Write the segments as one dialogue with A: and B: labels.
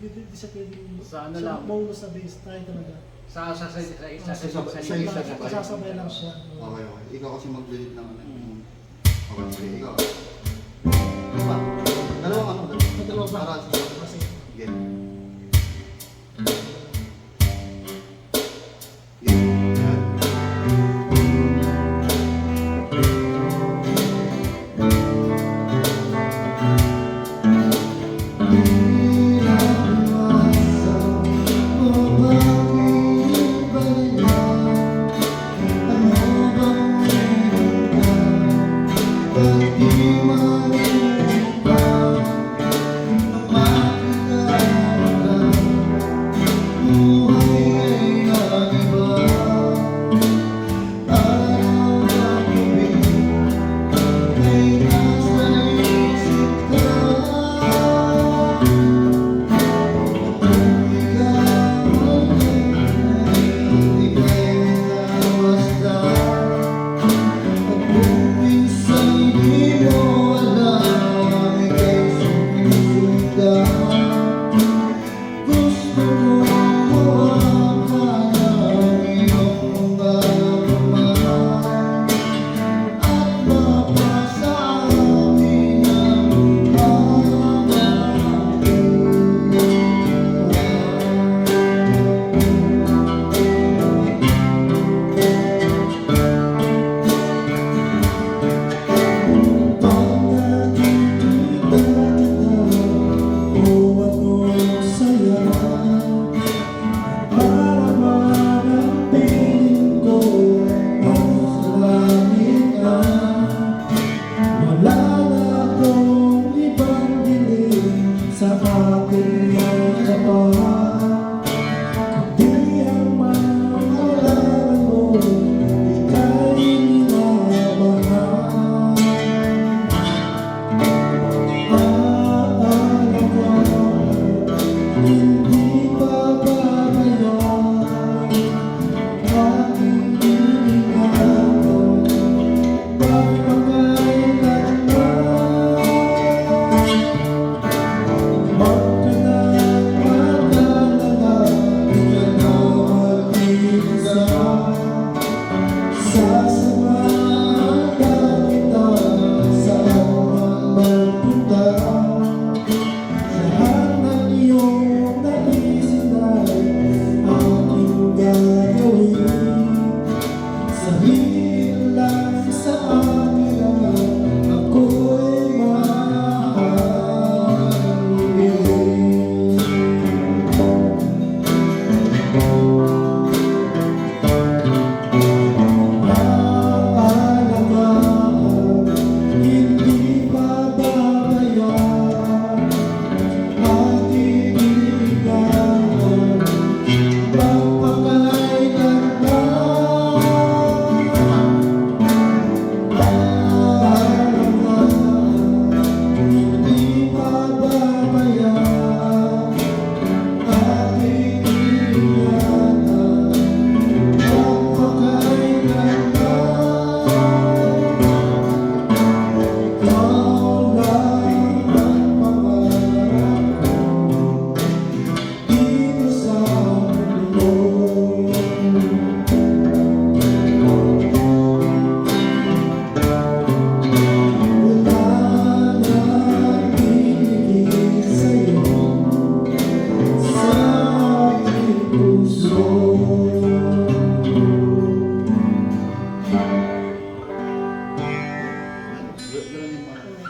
A: Hindi siya pwedeng
B: Sa ano lang?
A: maulo sa base, tayo talaga.
B: Sasabay
A: lang siya.
C: Okay, okay. Ikaw kasi mag-lead ng ano. Okay, sige. Ikaw. Pa. Dalawang ano?
A: Dalawa ba?
C: Para sa...
A: Kasi,
C: Sige. Yan.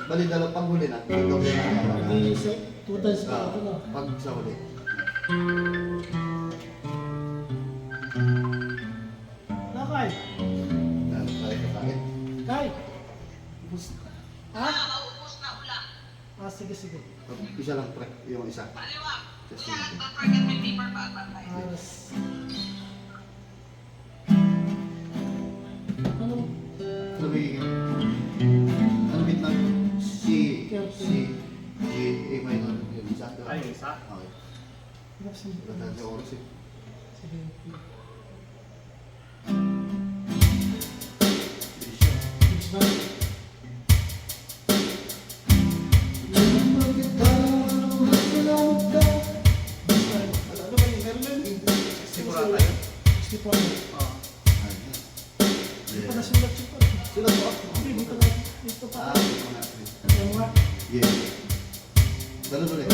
C: Bali, dalaw pag huli na. Doble na.
A: Two times pa ito na.
C: Pag sa huli.
A: Nakay!
C: Yan, tayo sa takit.
A: Kay! Ubus. Ha?
D: Maubos na ulam.
A: Ah, sige, sige.
C: Isa lang pre, yung isa.
D: Maliwag.
C: Sa
D: Kaya
C: sige.
D: don't forget my paper bag. Bye.
A: Alas. Ano?
C: Sabi, ano bit na? C, G, A minor. Yung isa.
B: Ay, isa?
C: Okay.
A: Sige.
C: Wala tayo sa oras eh.
A: Sige. One.
C: Ayun.
A: Hindi pa
C: Yeah.
A: nasulat yung pa.
C: Sila po?
A: Hindi, dito na. Dito pa.
C: Ito na.
A: Yung nga.
C: Yeah. Ganun ulit.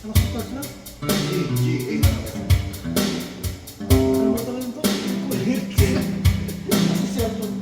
A: Ano sa chord na?
C: G, G, A na lang.
A: Ano ba ito rin ito? Kasi cellphone.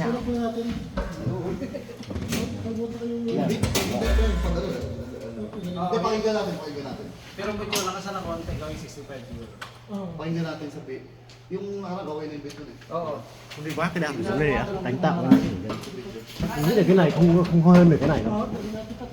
A: Sulat po natin. Nagbuto kayong
C: Hindi, pakinggan natin, pakinggan natin.
B: Pero medyo lakasan ng konti, gawing 65 siguro.
A: Oo.
C: Pakinggan natin sa beat. Yung gawin na yung beat nun eh.
B: Oo.
E: Đi quá cái nào cũng này á, đánh tạo cái này. Không biết được cái này không hơn được cái này đâu.
A: Oo, dali natin